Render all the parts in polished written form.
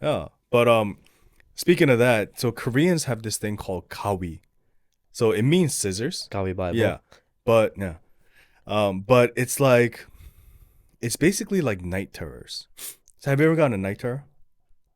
Yeah. But speaking of that, so Koreans have this thing called kawi. So it means scissors. Kawi Yeah. Bible. But yeah. But it's like it's basically like night terrors. So have you ever gotten a night terror?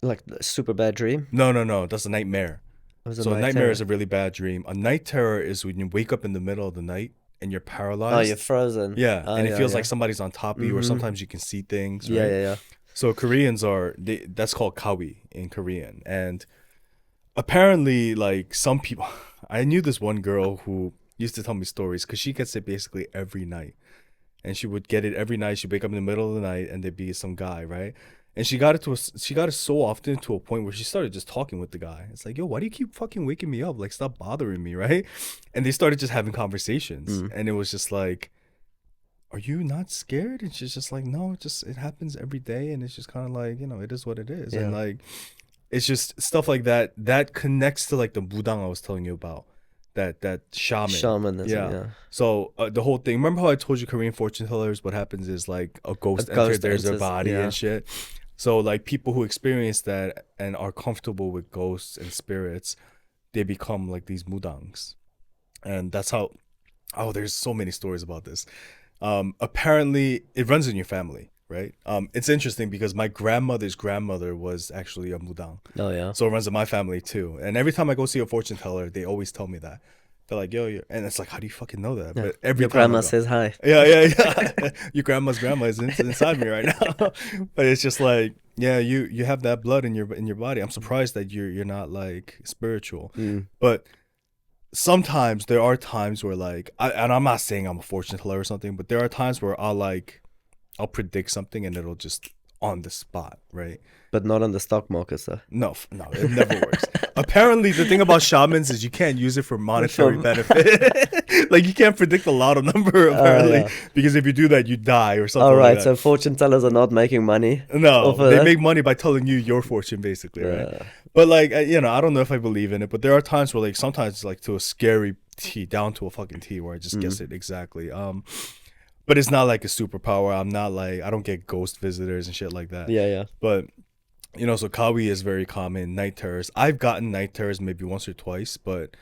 Like the super bad dream. No, no, no. That's a nightmare. It was a So a night nightmare is terror. a really bad dream. A night terror is when you wake up in the middle of the night and you're Oh, you're paralyzed. frozen. Yeah, Oh and it yeah, feels like yeah. somebody's on top of you, or Mm-hmm. sometimes you can see things, Yeah, right? yeah, yeah. So Koreans that's called kawi in Korean, and apparently, like some people, I knew this one girl who used to tell me stories because she gets it basically every night, and she would get it every night. She'd wake up in the middle of the night, and there'd be some guy, right? And she got it so often to a point where she started just talking with the guy. It's like, yo, why do you keep fucking waking me up? Like, stop bothering me, right? And they started just having conversations, Mm. and it was just like, are you not scared? And she's just like, no, it happens every day, and it's just kind of like, it is what it is, and Yeah. like it's just stuff like that that connects to like the mudang I was telling you about, that shaman. Shamanism, Yeah. yeah. So the whole thing. Remember how I told you Korean fortune tellers? What happens is like a A ghost enters ghost their enters, body and yeah. shit. So like people who experience that and are comfortable with ghosts and spirits, they become like these mudangs, and that's how. Oh, there's so many stories about this. Apparently, it runs in your family, right? It's interesting because my grandmother's grandmother was actually a mudang, Oh yeah. so it runs in my family too. And every time I go see a fortune teller, they always tell me that. They're like, "Yo, and it's like, how do you fucking know that?" Yeah. But every Your time I grandma go, says hi. yeah, yeah, yeah. Your grandma's grandma is inside me right now. But it's just like, yeah, you have that blood in your body. I'm surprised that you're not like spiritual, Mm. but sometimes there are times where like and I'm not saying I'm a fortune teller or something, but there are times where I'll predict something and it'll just on the spot, right? But not on the stock market, sir. No, no, it never works. Apparently, the thing about shamans is you can't use it for monetary From benefit. Like you can't predict the lotto number apparently, yeah. because if you do that, you die or All something like right, that. so fortune tellers are not making money off No, of they that. make money by telling you your fortune, basically, right? Uh, But like, I don't know if I believe in it, but there are times where like sometimes like to a scary T, down to a fucking T, where I just mm. guess it exactly. But it's not like a superpower. I'm not like I don't get ghost visitors and shit like that. Yeah, yeah. But so kawi is very common. Night terrors. I've gotten night terrors maybe once or twice, but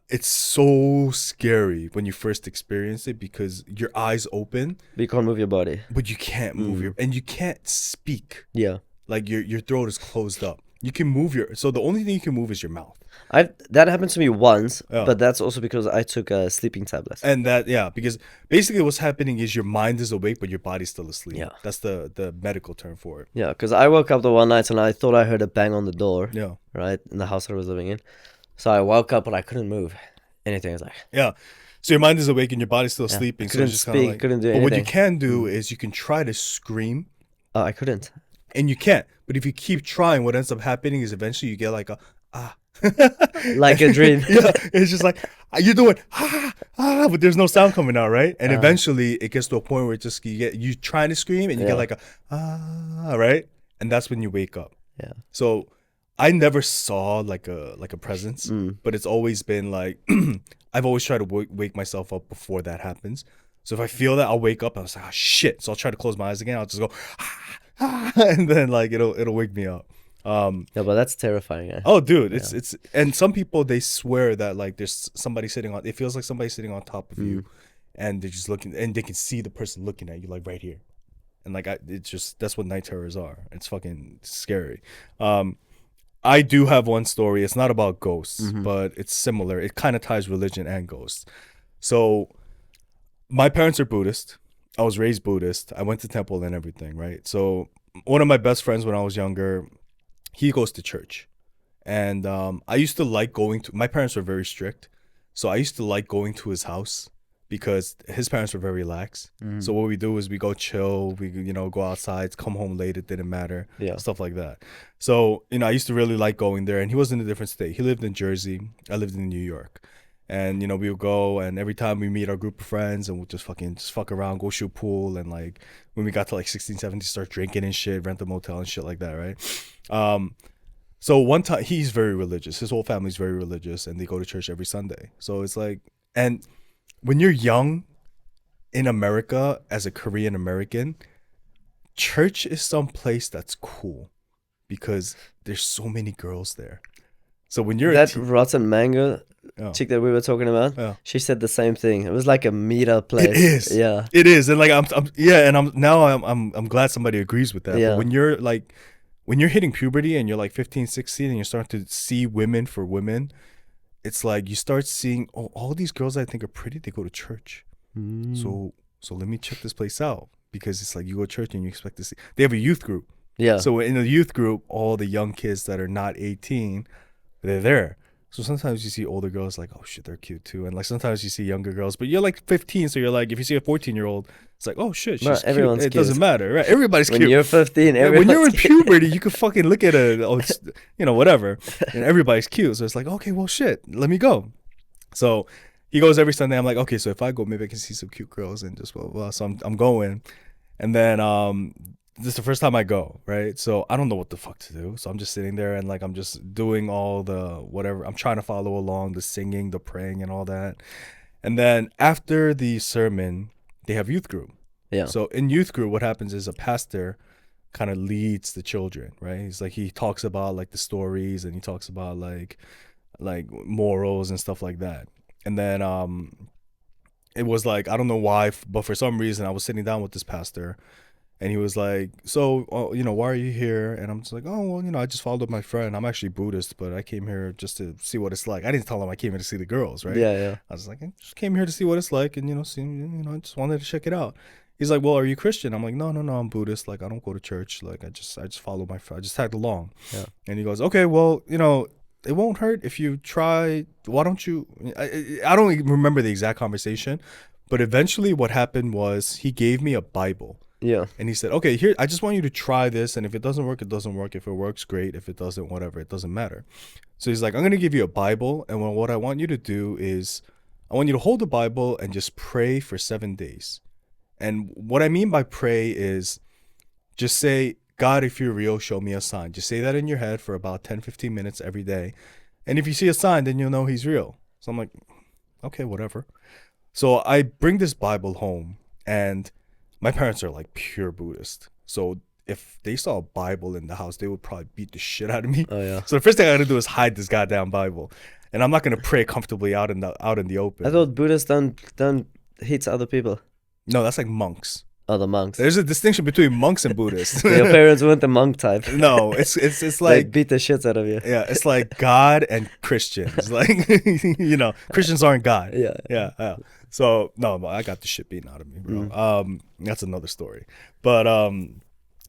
it's so scary when you first experience it because your eyes open, But you can't move your body. but you can't move Mm. and you can't speak. Yeah. Like your throat is closed up. You can move so the only thing you can move is your mouth. I that happened to me once, Yeah. but that's also because I took a sleeping tablet. And that, yeah, because basically what's happening is your mind is awake but your body's still asleep. Yeah. That's the medical term for it. Yeah, because I woke up the one night and I thought I heard a bang on the door, Yeah. right, in the house I was living in. So I woke up and I couldn't move anything. I was like, Yeah. So your mind is awake and your body's still yeah, I sleeping. So couldn't it's just kind of speak, like. couldn't do But what you anything. can do Mm. is you can try to scream, Oh, I couldn't. and you can't. But if you keep trying, what ends up happening is eventually you get like a ah. Like a dream. Yeah, it's just like you're doing but there's no sound coming out, right? And Uh, eventually it gets to a point where it just you trying to scream and you get yeah, like a right? And that's when you wake up. yeah. So I never saw like a presence, Mm. but it's always been like I've always tried to wake myself up before that happens. So if I feel that, I'll wake up and I was like, oh shit. So I'll try to close my eyes again. I'll just go and then like it'll wake me up. Yeah, but that's terrifying. Eh? Oh dude, Yeah. it's and some people they swear that like there's somebody sitting on it feels like somebody sitting on top of Mm. you and they're just looking and they can see the person looking at you like right here. And like it's just that's what night terrors are. It's fucking scary. I do have one story. It's not about ghosts, Hmm. but it's similar. It kind of ties religion and ghosts. So my parents are Buddhist. I was raised Buddhist. I went to temple and everything, right? So one of my best friends when I was younger, he goes to church. And I used to like going to my parents were very strict. So I used to like going to his house because his parents were very lax. So Mm. what we do is we go chill, we go outside, come home late, it didn't matter, Yeah. stuff like that. So, I used to really like going there and he was in a different state. He lived in Jersey, I lived in New York. And we would go and every time we meet our group of friends and we'll just fuck around, go shoot pool and like when we got to like 16, 17, start drinking and shit, rent a motel and shit like that, right? Um so one time he's very religious. His whole family's very religious and they go to church every Sunday. So it's like and when you're young in America as a Korean American, church is some place that's cool because there's so many girls there. So when you're That Rotten Mango oh, chick that we were talking about, oh. she said the same thing. It was like a meetup place. It is. Yeah. It is. And like I'm glad somebody agrees with that. Yeah. But when you're hitting puberty and you're like 15, 16 and you're starting to see women for women, it's like you start seeing, oh, all these girls I think are pretty, they go to church. So let me check this place out, because it's like you go to church and you expect to see. They have a youth group. Yeah. So in the youth group, all the young kids that are not 18, they're there. So sometimes you see older girls like, oh shit, they're cute too. And like sometimes you see younger girls, but you're like 15, so you're like, if you see a 14-year-old, it's like, oh shit, she's Bro, cute. everyone's It doesn't cute. matter, right? Everybody's When cute. you're 15, Yeah, when you're in everyone's cute. puberty, you can fucking look at whatever, and everybody's cute. So it's like, okay, well, shit, let me go. So he goes every Sunday. I'm like, okay, so if I go, maybe I can see some cute girls and just blah blah blah. So I'm going, and then this is the first time I go, right? So I don't know what the fuck to do. So I'm just sitting there and like I'm just doing all the whatever. I'm trying to follow along, the singing, the praying, and all that. And then after the sermon, they have youth group. Yeah. So in youth group, what happens is a pastor kind of leads the children, right? He's like, he talks about like the stories, and he talks about like morals and stuff like that. And then it was like, I don't know why, but for some reason I was sitting down with this pastor, and he was like, so why are you here? And I'm just like, oh well, I just followed my friend. I'm actually Buddhist, but I came here just to see what it's like. I didn't tell him I came here to see the girls, right? Yeah. I was like, I just came here to see what it's like, and I just wanted to check it out. He's like, well, are you Christian? I'm like, no, I'm Buddhist. Like, I don't go to church. Like, I just follow my friend. I just tagged along. Yeah. And he goes, okay, well, it won't hurt if you try. Why don't you? I don't even remember the exact conversation, but eventually what happened was he gave me a Bible. Yeah. And he said, okay, here, I just want you to try this. And if it doesn't work, it doesn't work. If it works, great. If it doesn't, whatever, it doesn't matter. So he's like, I'm going to give you a Bible. And what I want you to do is I want you to hold the Bible and just pray for 7 days. And what I mean by pray is just say, God, if you're real, show me a sign. Just say that in your head for about 10, 15 minutes every day. And if you see a sign, then you'll know he's real. So I'm like, okay, whatever. So I bring this Bible home, and my parents are like pure Buddhist. So if they saw a Bible in the house, they would probably beat the shit out of me. Oh yeah. So the first thing I gotta do is hide this goddamn Bible. And I'm not gonna pray comfortably out in the open. I thought Buddhists don't hit other people. No, that's like monks. Oh, the monks. There's a distinction between monks and Buddhists. Your parents weren't the monk type. No, it's They like, beat the shit out of you. yeah, it's like God and Christians. Like, Christians aren't God. Yeah. Yeah. So no, I got the shit beaten out of me, bro. That's another story. But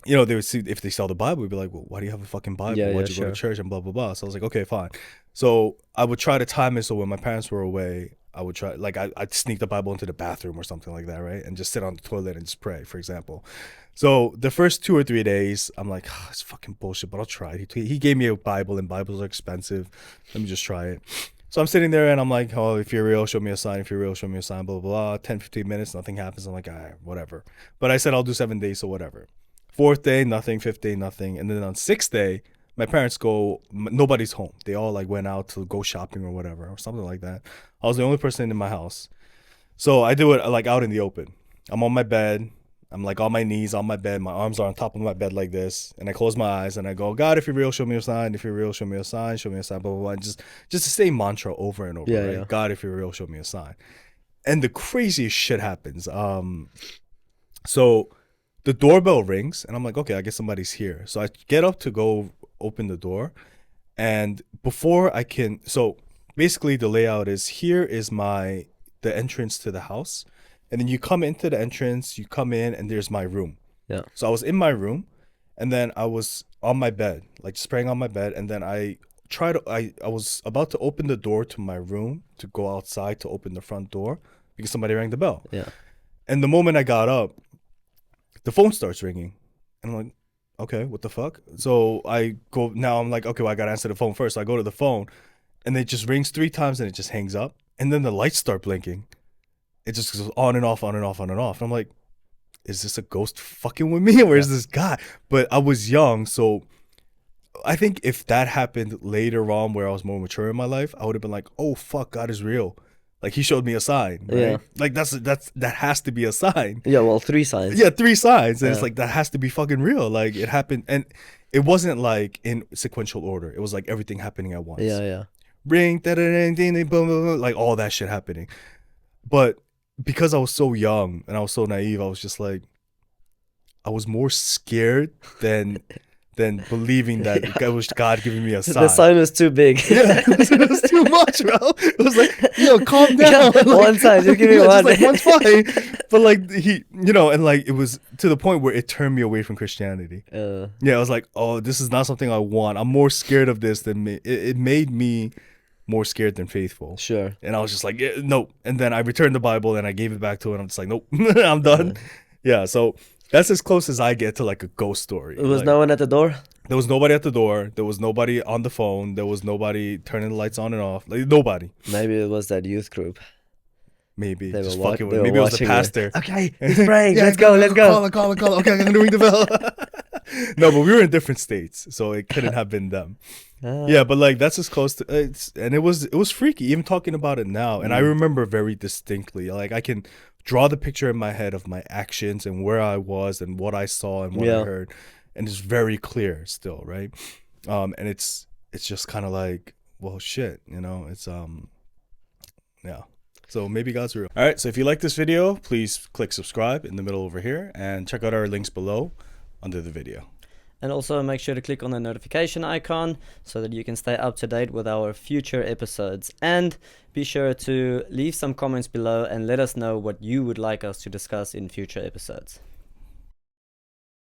they would see, if they saw the Bible, we'd be like, well, why do you have a fucking Bible? Yeah, Why'd yeah, you go to sure. church and blah blah blah? So I was like, okay, fine. So I would try to time it so when my parents were away, I would try, like, I'd sneak the Bible into the bathroom or something like that, right? And just sit on the toilet and just pray, for example. So the first 2 or 3 days, I'm like, oh, it's fucking bullshit, but I'll try it. He gave me a Bible, and Bibles are expensive. Let me just try it. So I'm sitting there and I'm like, oh, if you're real, show me a sign. If you're real, show me a sign, blah, blah, blah. 10, 15 minutes, nothing happens. I'm like, all right, whatever. But I said I'll do 7 days, so whatever. 4th day, nothing. 5th day, nothing. And then on 6th day, my parents go, nobody's home. They all like went out to go shopping or whatever, or something like that. I was the only person in my house. So I do it like out in the open. I'm on my bed. I'm like on my knees on my bed. My arms are on top of my bed like this. And I close my eyes and I go, God, if you're real, show me a sign. If you're real, show me a sign. Show me a sign, blah, blah, blah. And just the same mantra over and over, Yeah, right? yeah. God, if you're real, show me a sign. And the craziest shit happens. So the doorbell rings and I'm like, okay, I guess somebody's here. So I get up to go open the door. And before I can, so basically the layout is, here is the entrance to the house. And then you come into the entrance, you come in, and there's my room. Yeah. So I was in my room, and then I was on my bed, like just praying on my bed. And then I was about to open the door to my room to go outside to open the front door because somebody rang the bell. Yeah. And the moment I got up, the phone starts ringing. And I'm like, okay, what the fuck? So I go, now I'm like, okay, well, I got to answer the phone first. So I go to the phone, and it just rings 3 times, and it just hangs up. And then the lights start blinking. It just goes on and off, on and off, on and off. And I'm like, is this a ghost fucking with me? Or is this guy? But I was young, so I think if that happened later on where I was more mature in my life, I would have been like, oh, fuck, God is real. Like, he showed me a sign, right? Yeah. Like, that has to be a sign. Yeah, well, 3 signs. Yeah, 3 signs. And Yeah. it's like, that has to be fucking real. Like, it happened. And it wasn't like in sequential order. It was like everything happening at once. Yeah. Ring, da da da ding, ding, boom, boom, boom, like all that shit happening. But because I was so young and I was so naive, I was just like, I was more scared than believing that Yeah. it was God giving me a sign. The sign was too big. Yeah, it was too much, bro. It was like, yo, calm down. Yeah, Like, one sign, just give me yeah, one. Just like one's fine. But like he, and like it was to the point where it turned me away from Christianity. Yeah, I was like, oh, this is not something I want. I'm more scared of this than me. It made me more scared than faithful. Sure. And I was just like, yeah, no. And then I returned the Bible and I gave it back to it. I'm just like, nope, I'm done. Yeah, so that's as close as I get to like a ghost story. There was like, no one at the door? there was nobody at the door. There was nobody on the phone. There was nobody turning the lights on and off. Like nobody. Maybe it was that youth group. Maybe They just were fucking they with. were Maybe it was the watching pastor. Okay, he's praying. Let's go. Call it. Okay, I'm gonna ring the bell. No, but we were in different states, so it couldn't have been them. Yeah, but like that's as close to and it was freaky. Even talking about it now, and I remember very distinctly. Like I can draw the picture in my head of my actions and where I was and what I saw and what I heard, and it's very clear still, right? And it's just kind of like, well, shit, it's yeah. So maybe God's real. All right. So if you like this video, please click subscribe in the middle over here and check out our links below under the video. And also make sure to click on the notification icon so that you can stay up to date with our future episodes. And be sure to leave some comments below and let us know what you would like us to discuss in future episodes.